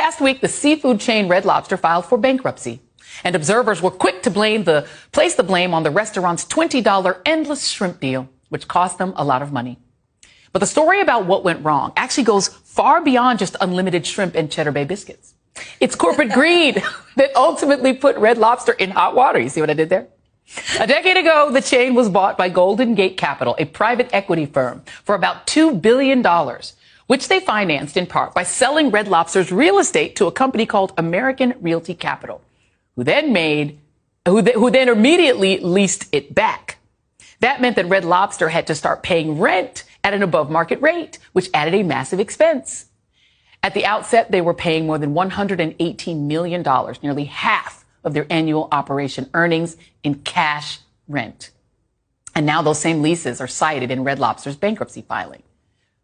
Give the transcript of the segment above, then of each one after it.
past week, the seafood chain Red Lobster filed for bankruptcy. And observers were quick to place the blame on the restaurant's $20 endless shrimp deal, which cost them a lot of money. But the story about what went wrong actually goes far beyond just unlimited shrimp and Cheddar Bay biscuits. It's corporate greed that ultimately put Red Lobster in hot water. You see what I did there? A decade ago, the chain was bought by Golden Gate Capital, a private equity firm, for about $2 billion, which they financed in part by selling Red Lobster's real estate to a company called American Realty Capital, who then immediately leased it back. That meant that Red Lobster had to start paying rent at an above market rate, which added a massive expense. At the outset, they were paying more than $118 million, nearly half of their annual operation earnings in cash rent. And now those same leases are cited in Red Lobster's bankruptcy filing.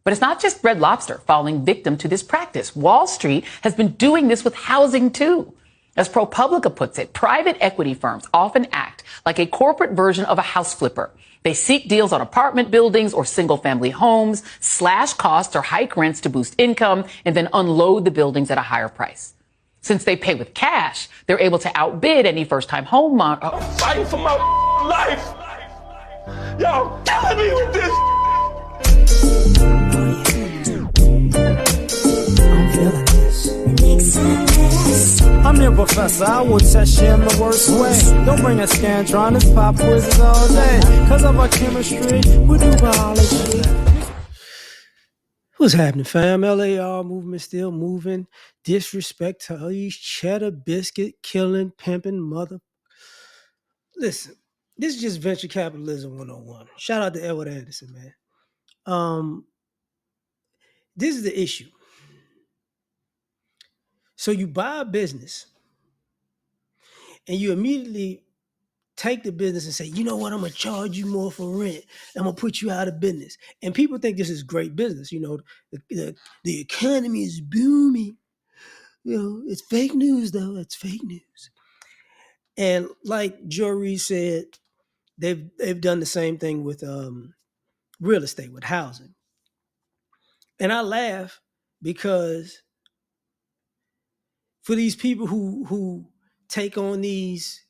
But it's not just Red Lobster falling victim to this practice. Wall Street has been doing this with housing too. As ProPublica puts it, private equity firms often act like a corporate version of a house flipper. They seek deals on apartment buildings or single-family homes, slash costs or hike rents to boost income, and then unload the buildings at a higher price. Since they pay with cash, they're able to outbid any first-time home I'm fighting for my life. Y'all killing me with this. I'm feeling this. I'm your professor, I will test you in the worst way. Don't bring a scantron, it's pop quizzes all day. Cause of our chemistry, we do biology. What's happening, fam? L.A.R. movement still moving. Disrespect to these cheddar biscuit killing, pimping mother. Listen, this is just venture capitalism 101. Shout out to Edward Anderson, man. This is the issue. So you buy a business and you immediately take the business and say, you know what, I'm going to charge you more for rent. I'm going to put you out of business. And people think this is great business. You know, the economy is booming. You know, it's fake news, though. It's fake news. And like Jory said, they've done the same thing with real estate, with housing. And I laugh because for these people who take on these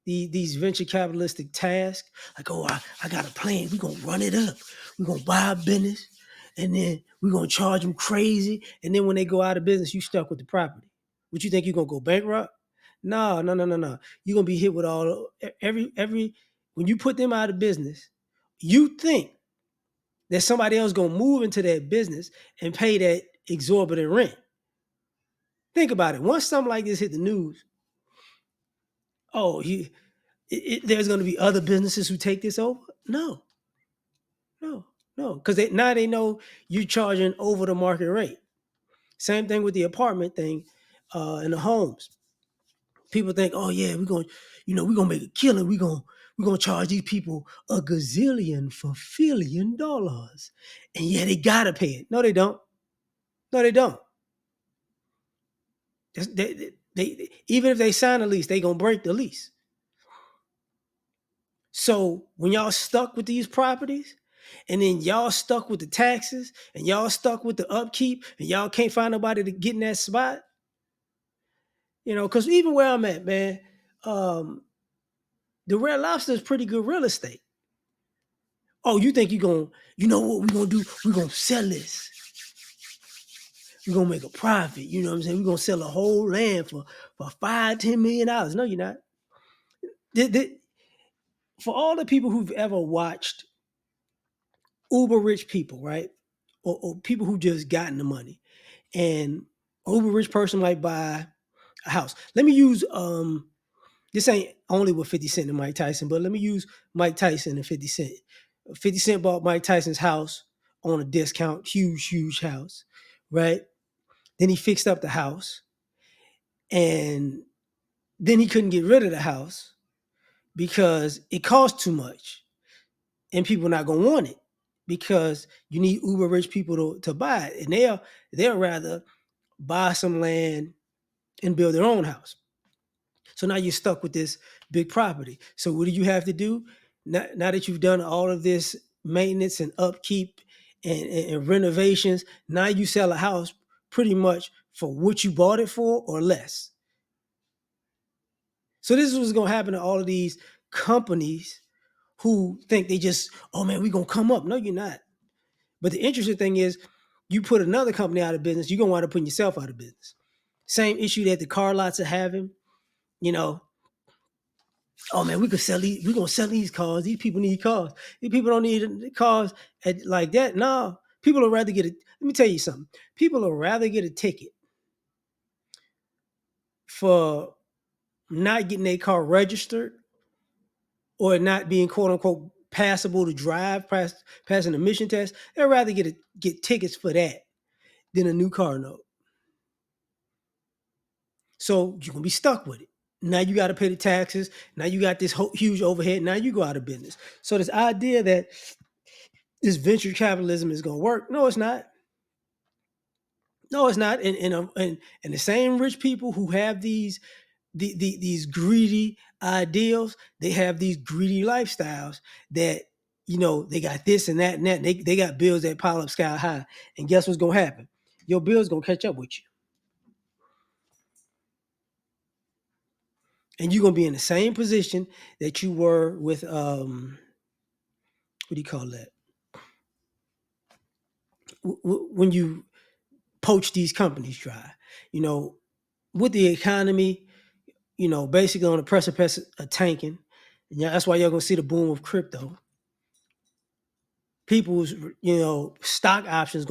venture capitalistic tasks, like, oh, I got a plan. We're going to run it up. We're going to buy a business, and then we're going to charge them crazy. And then when they go out of business, you stuck with the property. What you think, you're going to go bankrupt? No. You're going to be hit with when you put them out of business, you think that somebody else going to move into that business and pay that exorbitant rent. Think about it. Once something like this hit the news, there's going to be other businesses who take this over? No. Because now they know you're charging over the market rate. Same thing with the apartment thing and the homes. People think, oh yeah, we're going to make a killing. We're going to charge these people a gazillion for $1 billion. And yeah, they got to pay it. No, they don't. They even if they sign a lease, they going to break the lease. So when y'all stuck with these properties, and then y'all stuck with the taxes, and y'all stuck with the upkeep, and y'all can't find nobody to get in that spot, you know, because even where I'm at, man, the Red Lobster is pretty good real estate. Oh, you think you know what we're going to do? We're going to sell this. We're going to make a profit. You know what I'm saying? We're going to sell a whole land for $5-10 million. No, you're not. For all the people who've ever watched uber rich people, right? Or people who just gotten the money, and uber rich person might buy a house. Let me use, this ain't only with 50 Cent and Mike Tyson, but let me use Mike Tyson and 50 Cent. 50 Cent bought Mike Tyson's house on a discount, huge house, right? Then he fixed up the house, and then he couldn't get rid of the house because it cost too much, and people are not going to want it because you need uber rich people to buy it, and they'll rather buy some land and build their own house. So now you're stuck with this big property. So what do you have to do? Now that you've done all of this maintenance and upkeep and renovations, now you sell a house pretty much for what you bought it for or less. So this is what's going to happen to all of these companies who think they just, oh man, we're going to come up. No, you're not. But the interesting thing is, you put another company out of business, you're going to wind up putting yourself out of business. Same issue that the car lots are having. You know, oh man, we could sell these. We're gonna sell these cars. These people need cars. These people don't need cars like that. No, people would rather get a. Let me tell you something. People would rather get a ticket for not getting their car registered or not being quote unquote passable to drive, pass an emission test. They'd rather get tickets for that than a new car note. So you're gonna be stuck with it. Now you got to pay the taxes. Now you got this huge overhead. Now you go out of business. So this idea that this venture capitalism is going to work, no, it's not. No, it's not. And the same rich people who have these greedy ideals, they have these greedy lifestyles that they got this and that and that. They got bills that pile up sky high. And guess what's going to happen? Your bill's going to catch up with you. And you're going to be in the same position that you were with what do you call that? When you poach these companies dry, with the economy, basically on the precipice of tanking. And that's why you're gonna see the boom of crypto. People's, stock options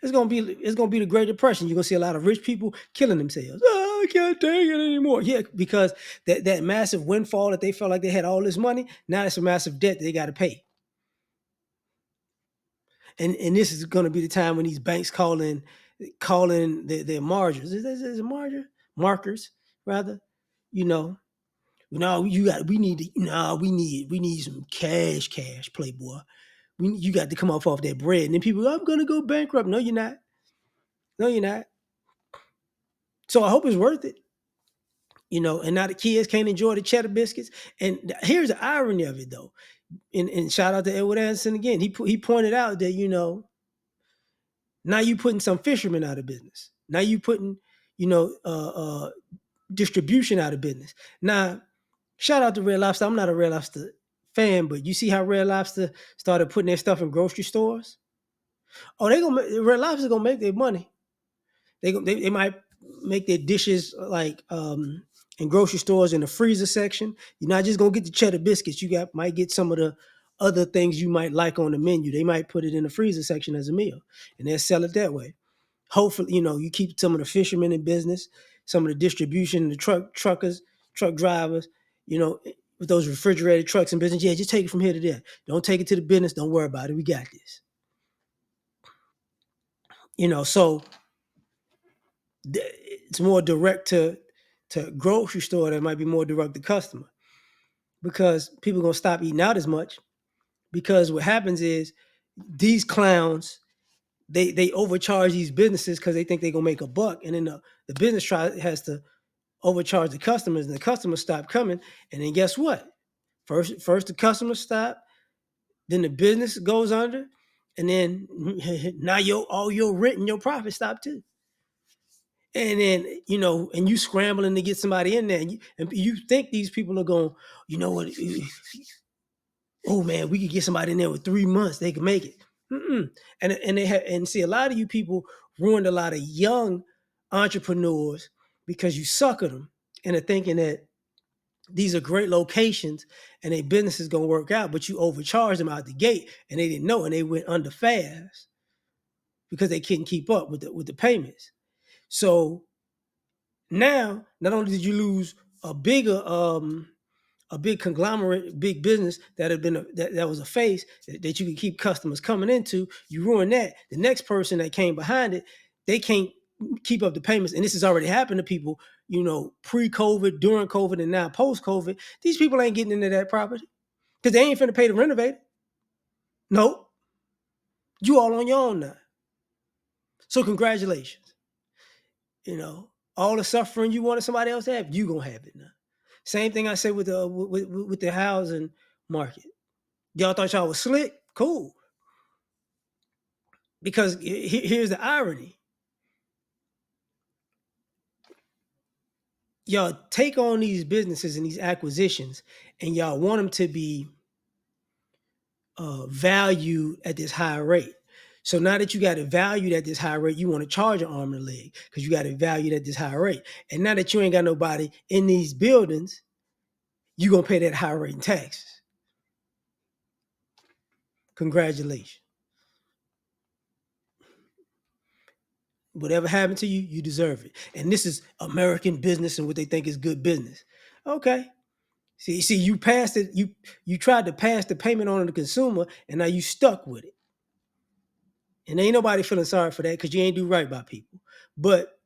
it's gonna be the Great Depression. You're gonna see a lot of rich people killing themselves. Oh, I can't take it anymore. Yeah, because that massive windfall that they felt like they had all this money, now it's a massive debt that they got to pay. And this is going to be the time when these banks calling their margins. Is it margin? Markers, rather. No, we need some cash, Playboy. You got to come off that bread. And then people, I'm gonna go bankrupt. No, you're not. No, you're not. So I hope it's worth it. And now the kids can't enjoy the cheddar biscuits. And here's the irony of it though. And shout out to Edward Anderson again. He pointed out that, now you putting some fishermen out of business. Now you putting, distribution out of business. Now, shout out to Red Lobster. I'm not a Red Lobster fan, but you see how Red Lobster started putting their stuff in grocery stores? Oh, Red Lobster gonna make their money. They might make their dishes like in grocery stores in the freezer section. You're not just gonna get the cheddar biscuits. Might get some of the other things you might like on the menu. They might put it in the freezer section as a meal, and they'll sell it that way. Hopefully, you keep some of the fishermen in business, some of the distribution, the truck drivers, with those refrigerated trucks in business. Yeah, just take it from here to there. Don't take it to the business. Don't worry about it. We got this. So it's more direct to grocery store that might be more direct to customer, because people are gonna stop eating out as much. Because what happens is these clowns, they overcharge these businesses because they think they're gonna make a buck, and then the business has to overcharge the customers, and the customers stop coming. And then guess what? First the customers stop, then the business goes under, and then now all your rent and your profit stop too. And then and you scrambling to get somebody in there, and you think these people are going, what? Oh man, we could get somebody in there with 3 months, they can make it. And see, a lot of you people ruined a lot of young entrepreneurs because you sucker them into thinking that these are great locations and their business is going to work out, but you overcharged them out the gate and they didn't know, and they went under fast because they couldn't keep up with the payments. So now, not only did you lose a big conglomerate, big business that had been that was a face that you could keep customers coming into, you ruin that. The next person that came behind it, they can't keep up the payments, and this has already happened to people, pre-COVID, during COVID, and now post-COVID. These people ain't getting into that property because they ain't finna pay to renovate it. Nope. You all on your own now. So congratulations. All the suffering you wanted somebody else to have, you gonna have it now. Same thing I say with the housing market. Y'all thought y'all was slick? Cool. Because here's the irony. y'all take on these businesses and these acquisitions, and y'all want them to be valued at this high rate. So now that you got it valued at this high rate, you want to charge an arm and a leg because you got it valued at this high rate. And now that you ain't got nobody in these buildings, you're going to pay that high rate in taxes. Congratulations. Whatever happened to you, you deserve it. And this is American business and what they think is good business. Okay. See, you passed it. You tried to pass the payment on to the consumer, and now you stuck with it. And ain't nobody feeling sorry for that because you ain't do right by people. But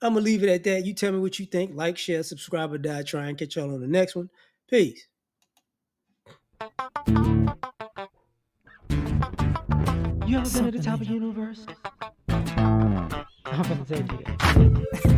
I'm gonna leave it at that. You tell me what you think. Like, share, subscribe, or die. Try and catch y'all on the next one. Peace. You ever been at the top of the universe? I'm gonna tell you that.